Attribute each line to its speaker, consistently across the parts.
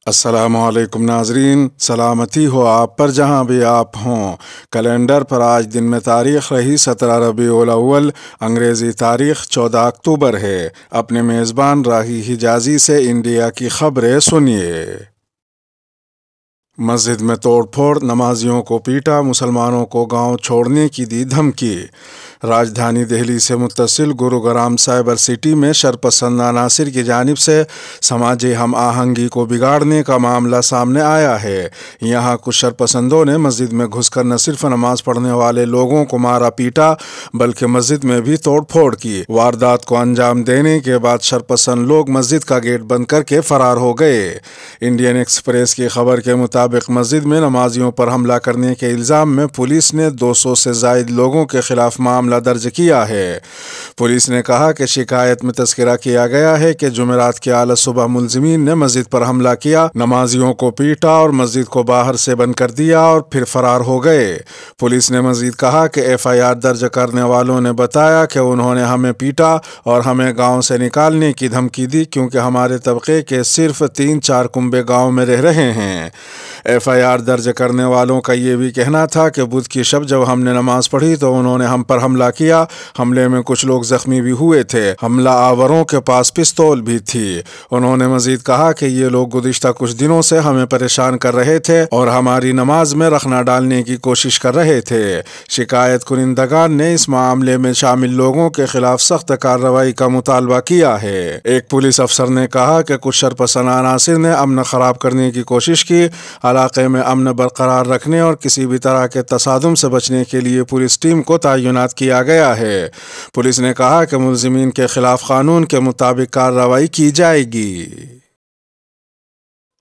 Speaker 1: السلام علیکم ناظرین، سلامتی ہو آپ پر جہاں بھی آپ ہوں۔ کیلنڈر پر آج دن میں تاریخ رہی 17 ربیع الاول، انگریزی تاریخ 14 اکتوبر ہے۔ اپنے میزبان راہی حجازی سے انڈیا کی خبریں سنیے۔ مسجد میں توڑ پھوڑ، نمازیوں کو پیٹا، مسلمانوں کو گاؤں چھوڑنے کی دی دھمکی۔ راجدھانی دہلی سے متصل گروگرام سائبر سٹی میں شرپسند عناصر کی جانب سے سماجی ہم آہنگی کو بگاڑنے کا معاملہ سامنے آیا ہے۔ یہاں کچھ شرپسندوں نے مسجد میں گھس کر نہ صرف نماز پڑھنے والے لوگوں کو مارا پیٹا بلکہ مسجد میں بھی توڑ پھوڑ کی۔ واردات کو انجام دینے کے بعد شرپسند لوگ مسجد کا گیٹ بند کر کے فرار ہو گئے۔ انڈین ایکسپریس کی خبر کے مطابق مسجد میں نمازیوں پر حملہ کرنے کے الزام میں پولیس نے 200 سے زائد لوگوں کے خلاف معاملہ درج کیا ہے۔ پولیس نے کہا کہ شکایت میں تذکرہ کیا گیا ہے کہ جمعرات کے اعلی صبح ملزمین نے مسجد پر حملہ کیا، نمازیوں کو پیٹا اور مسجد کو باہر سے بند کر دیا اور پھر فرار ہو گئے۔ پولیس نے مزید کہا کہ FIR درج کرنے والوں نے بتایا کہ انہوں نے ہمیں پیٹا اور ہمیں گاؤں سے نکالنے کی دھمکی دی کیونکہ ہمارے طبقے کے صرف 3-4 کنبے گاؤں میں رہ رہے ہیں۔ FIR درج کرنے والوں کا یہ بھی کہنا تھا کہ بدھ کی شب جب ہم نے نماز پڑھی تو انہوں نے ہم پر حملہ کیا۔ حملے میں کچھ لوگ زخمی بھی ہوئے تھے۔ حملہ آوروں کے پاس پستول بھی تھی۔ انہوں نے مزید کہا کہ یہ لوگ گزشتہ کچھ دنوں سے ہمیں پریشان کر رہے تھے اور ہماری نماز میں رخنہ ڈالنے کی کوشش کر رہے تھے۔ شکایت کنندگان نے اس معاملے میں شامل لوگوں کے خلاف سخت کارروائی کا مطالبہ کیا ہے۔ ایک پولیس افسر نے کہا کہ کچھ شرپسند عناصر نے امن خراب کرنے کی کوشش کی۔ علاقے میں امن برقرار رکھنے اور کسی بھی طرح کے تصادم سے بچنے کے لیے پولیس ٹیم کو تعینات کیا گیا ہے۔ پولیس نے کہا کہ ملزمین کے خلاف قانون کے مطابق کارروائی کی جائے گی۔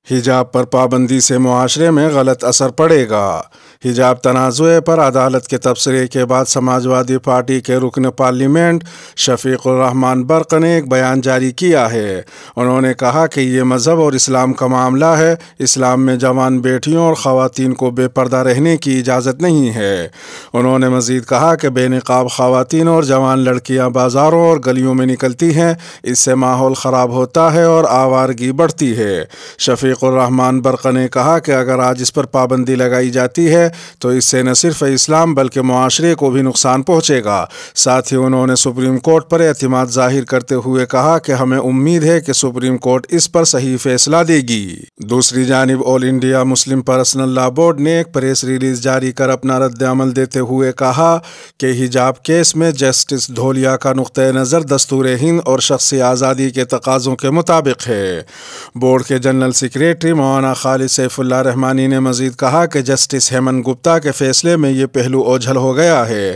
Speaker 1: حجاب پر پابندی سے معاشرے میں غلط اثر پڑے گا۔ حجاب تنازع پر عدالت کے تبصرے کے بعد سماجوادی پارٹی کے رکن پارلیمنٹ شفیق الرحمان برق نے ایک بیان جاری کیا ہے۔ انہوں نے کہا کہ یہ مذہب اور اسلام کا معاملہ ہے۔ اسلام میں جوان بیٹیوں اور خواتین کو بے پردہ رہنے کی اجازت نہیں ہے۔ انہوں نے مزید کہا کہ بے نقاب خواتین اور جوان لڑکیاں بازاروں اور گلیوں میں نکلتی ہیں، اس سے ماحول خراب ہوتا ہے اور آوارگی بڑھتی ہے۔ شفیق الرحمان برق نے کہا کہ اگر آج اس پر پابندی لگائی جاتی ہے تو اس سے نہ صرف اسلام بلکہ معاشرے کو بھی نقصان پہنچے گا۔ ساتھ ہی انہوں نے سپریم کورٹ پر اعتماد ظاہر کرتے ہوئے کہا کہ ہمیں امید ہے کہ سپریم کورٹ اس پر صحیح فیصلہ دے گی۔ دوسری جانب آل انڈیا مسلم پرسنل لا بورڈ نے ایک پریس ریلیز جاری کر اپنا رد عمل دیتے ہوئے کہا کہ حجاب کیس میں جسٹس دھولیا کا نقطۂ نظر دستور ہند اور شخصی آزادی کے تقاضوں کے مطابق ہے۔ بورڈ کے جنرل سیکریٹری مولانا خالد سیف اللہ رحمانی نے مزید کہا کہ جسٹس ہیمنت گپتا کے فیصلے میں یہ پہلو اوجھل ہو گیا ہے،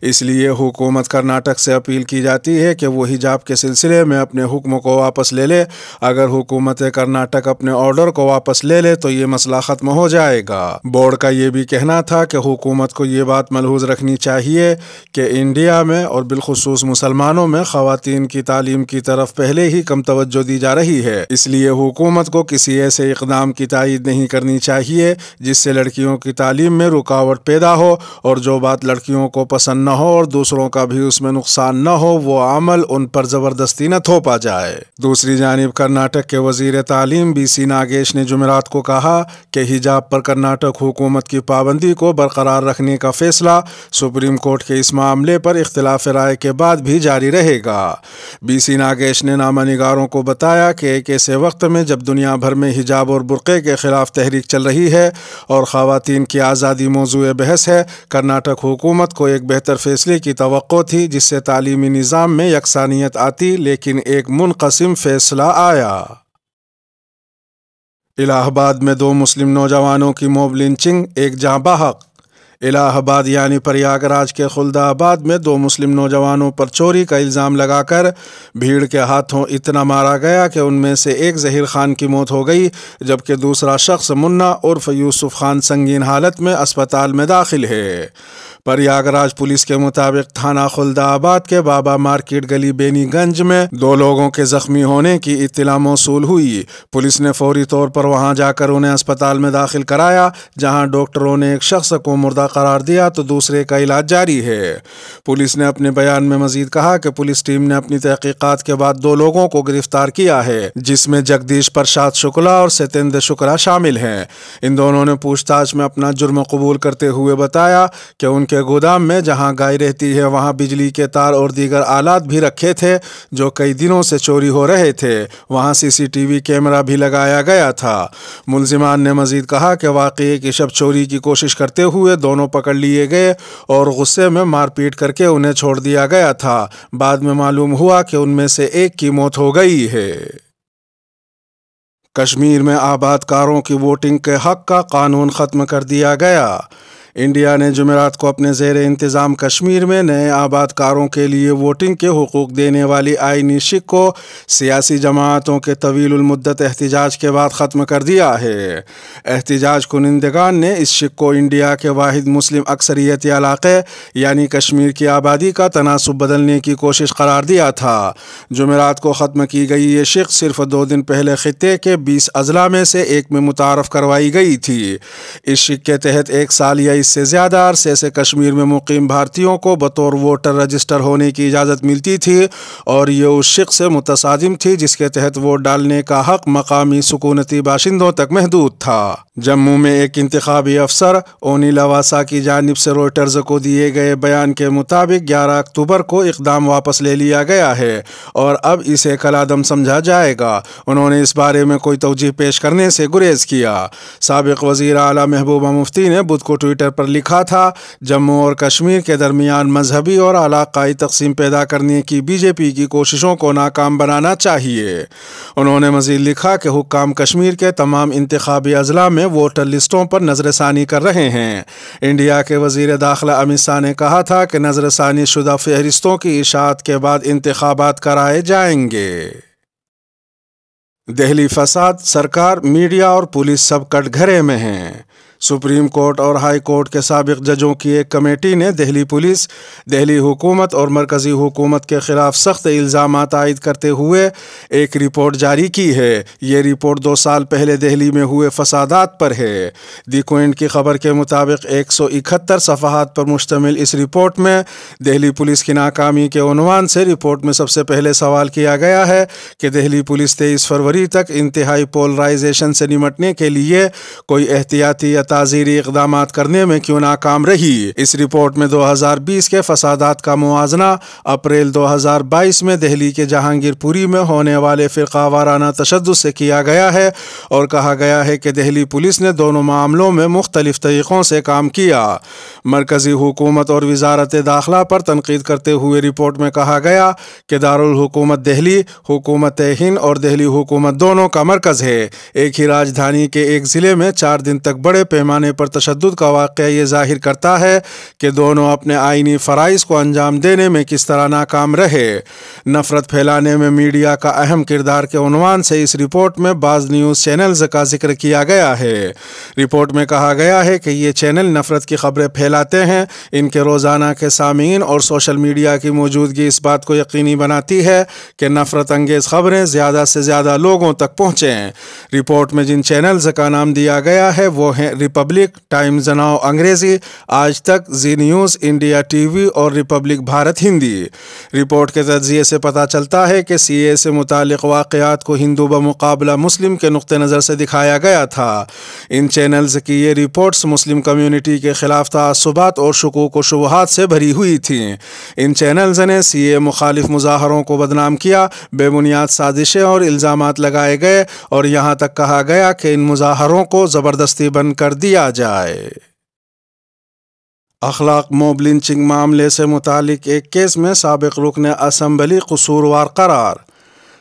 Speaker 1: اس لیے حکومت کرناٹک سے اپیل کی جاتی ہے کہ وہ حجاب کے سلسلے میں اپنے حکم کو واپس لے لے۔ اگر حکومت کرناٹک اپنے آرڈر کو واپس لے لے تو یہ مسئلہ ختم ہو جائے گا۔ بورڈ کا یہ بھی کہنا تھا کہ حکومت کو یہ بات ملحوظ رکھنی چاہیے کہ انڈیا میں اور بالخصوص مسلمانوں میں خواتین کی تعلیم کی طرف پہلے ہی کم توجہ دی جا رہی ہے، اس لیے حکومت کو کسی ایسے اقدام کی تائید نہیں کرنی چاہیے جس سے لڑکیوں کی تعلیم میں رکاوٹ پیدا ہو، اور جو بات لڑکیوں کو پسند نہ ہو اور دوسروں کا بھی اس میں نقصان نہ ہو وہ عمل ان پر زبردستی نہ تھوپا جائے۔ دوسری جانب کرناٹک کے وزیر تعلیم BC ناگیش نے جمعرات کو کہا کہ حجاب پر کرناٹک حکومت کی پابندی کو برقرار رکھنے کا فیصلہ سپریم کورٹ کے اس معاملے پر اختلاف رائے کے بعد بھی جاری رہے گا۔ BC ناگیش نے نامہ نگاروں کو بتایا کہ ایک ایسے وقت میں جب دنیا بھر میں حجاب اور برقعے کے خلاف تحریک چل رہی ہے اور خواتین کی آزادی موضوع بحث ہے، کرناٹک حکومت کو ایک بہتر فیصلے کی توقع تھی جس سے تعلیمی نظام میں یکسانیت آتی، لیکن ایک منقسم فیصلہ آیا۔ الہ آباد میں 2 مسلم نوجوانوں کی موب لنچنگ، ایک جاں بحق۔ الہ آباد یعنی پریاگ راج کے خلدہ آباد میں 2 مسلم نوجوانوں پر چوری کا الزام لگا کر بھیڑ کے ہاتھوں اتنا مارا گیا کہ ان میں سے ایک ظہیر خان کی موت ہو گئی جبکہ دوسرا شخص منا عرف یوسف خان سنگین حالت میں اسپتال میں داخل ہے۔ پریاگراج پولیس کے مطابق تھانہ خلدہ آباد کے بابا مارکیٹ گلی بینی گنج میں 2 لوگوں کے زخمی ہونے کی اطلاع موصول ہوئی۔ پولیس نے فوری طور پر وہاں جا کر انہیں اسپتال میں داخل کرایا، جہاں ڈاکٹروں نے ایک شخص کو مردہ قرار دیا تو دوسرے کا علاج جاری ہے۔ پولیس نے اپنے بیان میں مزید کہا کہ پولیس ٹیم نے اپنی تحقیقات کے بعد 2 لوگوں کو گرفتار کیا ہے، جس میں جگدیش پرشاد شکلا اور ستیندر شکلا شامل ہیں۔ ان دونوں نے پوچھ تاچھ میں اپنا جرم قبول کرتے ہوئے بتایا کہ ان کے گودام میں جہاں گائے رہتی ہے وہاں بجلی کے تار اور دیگر آلات بھی رکھے تھے جو کئی دنوں سے چوری ہو رہے تھے۔ وہاں CCTV کیمرہ بھی لگایا گیا تھا۔ ملزمان نے مزید کہا کہ واقعے کی شب چوری کی کوشش کرتے ہوئے دونوں پکڑ لیے گئے اور غصے میں مار پیٹ کر کے انہیں چھوڑ دیا گیا تھا۔ بعد میں معلوم ہوا کہ ان میں سے ایک کی موت ہو گئی ہے۔ کشمیر میں آباد کاروں کی ووٹنگ کے حق کا قانون ختم کر دیا گیا۔ انڈیا نے جمعرات کو اپنے زیر انتظام کشمیر میں نئے آباد کاروں کے لیے ووٹنگ کے حقوق دینے والی آئینی شق کو سیاسی جماعتوں کے طویل المدت احتجاج کے بعد ختم کر دیا ہے۔ احتجاج کنندگان نے اس شق کو انڈیا کے واحد مسلم اکثریتی علاقے یعنی کشمیر کی آبادی کا تناسب بدلنے کی کوشش قرار دیا تھا۔ جمعرات کو ختم کی گئی یہ شق صرف 2 دن پہلے خطے کے 20 اضلاع میں سے ایک میں متعارف کروائی گئی تھی۔ اس شق کے تحت 1 سال یا اس سے زیادہ عرصے سے کشمیر میں مقیم بھارتیوں کو بطور ووٹر رجسٹر ہونے کی اجازت ملتی تھی اور یہ اس شق سے متصادم تھی جس کے تحت ووٹ ڈالنے کا حق مقامی سکونتی باشندوں تک محدود تھا۔ جموں میں ایک انتخابی افسر اونی لواسا کی جانب سے روئٹرز کو دیے گئے بیان کے مطابق 11 اکتوبر کو اقدام واپس لے لیا گیا ہے اور اب اسے کالعدم سمجھا جائے گا۔ انہوں نے اس بارے میں کوئی توجیہ پیش کرنے سے گریز کیا۔ سابق وزیر اعلیٰ محبوبہ مفتی نے بدھ کو ٹویٹر پر لکھا تھا، جموں اور کشمیر کے درمیان مذہبی اور علاقائی تقسیم پیدا کرنے کی BJP کی کوششوں کو ناکام بنانا چاہیے۔ انہوں نے مزید لکھا کہ حکام کشمیر کے تمام انتخابی اضلاع میں ووٹر لسٹوں پر نظر ثانی کر رہے ہیں۔ انڈیا کے وزیر داخلہ امت شاہ نے کہا تھا کہ نظر ثانی شدہ فہرستوں کی اشاعت کے بعد انتخابات کرائے جائیں گے۔ دہلی فساد، سرکار، میڈیا اور پولیس سب کٹ گھرے میں ہیں۔ سپریم کورٹ اور ہائی کورٹ کے سابق ججوں کی ایک کمیٹی نے دہلی پولیس، دہلی حکومت اور مرکزی حکومت کے خلاف سخت الزامات عائد کرتے ہوئے ایک رپورٹ جاری کی ہے۔ یہ رپورٹ 2 سال پہلے دہلی میں ہوئے فسادات پر ہے۔ دی کوئنٹ کی خبر کے مطابق 171 صفحات پر مشتمل اس رپورٹ میں دہلی پولیس کی ناکامی کے عنوان سے رپورٹ میں سب سے پہلے سوال کیا گیا ہے کہ دہلی پولیس 23 فروری تک انتہائی پولرائزیشن سے نمٹنے کے لیے کوئی احتیاطی یا تعزیری اقدامات کرنے میں کیوں ناکام رہی۔ اس رپورٹ میں 2020 کے فسادات کا موازنہ اپریل 2022 میں دہلی کے جہانگیر پوری میں ہونے والے فرقہ وارانہ تشدد سے کیا گیا ہے اور کہا گیا ہے کہ دہلی پولیس نے دونوں معاملوں میں مختلف طریقوں سے کام کیا۔ مرکزی حکومت اور وزارت داخلہ پر تنقید کرتے ہوئے رپورٹ میں کہا گیا کہ دارالحکومت دہلی، حکومت ہند اور دہلی حکومت دونوں کا مرکز ہے۔ ایک ہی راجدھانی کے ایک ضلع میں 4 دن تک بڑے پیمانے پر تشدد کا واقعہ یہ ظاہر کرتا ہے کہ دونوں اپنے آئینی فرائض کو انجام دینے میں کس طرح ناکام رہے۔ نفرت پھیلانے میں میڈیا کا اہم کردار کے عنوان سے اس رپورٹ میں بعض نیوز چینلز کا ذکر کیا گیا ہے۔ رپورٹ میں کہا گیا ہے کہ یہ چینل نفرت کی خبریں پھیلاتے ہیں۔ ان کے روزانہ کے سامعین اور سوشل میڈیا کی موجودگی اس بات کو یقینی بناتی ہے کہ نفرت انگیز خبریں زیادہ سے زیادہ لوگوں تک پہنچیں۔ رپورٹ میں جن چینلز کا نام دیا گیا ہے وہ ہیں ریپبلک، ٹائمز ناؤ انگریزی، آج تک، زی نیوز، انڈیا TV اور ریپبلک بھارت ہندی۔ رپورٹ کے تجزیے سے پتہ چلتا ہے کہ CAA سے متعلق واقعات کو ہندو بمقابلہ مسلم کے نقطہ نظر سے دکھایا گیا تھا۔ ان چینلز کی یہ رپورٹس مسلم کمیونٹی کے خلاف تعصبات اور شکوک و شبہات سے بھری ہوئی تھیں۔ ان چینلز نے CAA مخالف مظاہروں کو بدنام کیا، بے بنیاد سازشیں اور الزامات لگائے گئے اور یہاں تک کہا گیا کہ ان مظاہروں کو زبردستی بند کر دیا جائے۔ اخلاق موب لنچنگ معاملے سے متعلق ایک کیس میں سابق رکن اسمبلی قصوروار قرار۔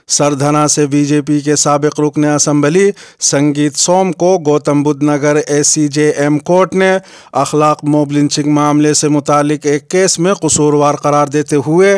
Speaker 1: سردھنا سے BJP کے سابق رکن اسمبلی سنگیت سوم کو گوتم بدھ نگر ACJM کورٹ نے اخلاق موب لنچنگ معاملے سے متعلق ایک کیس میں قصوروار قرار دیتے ہوئے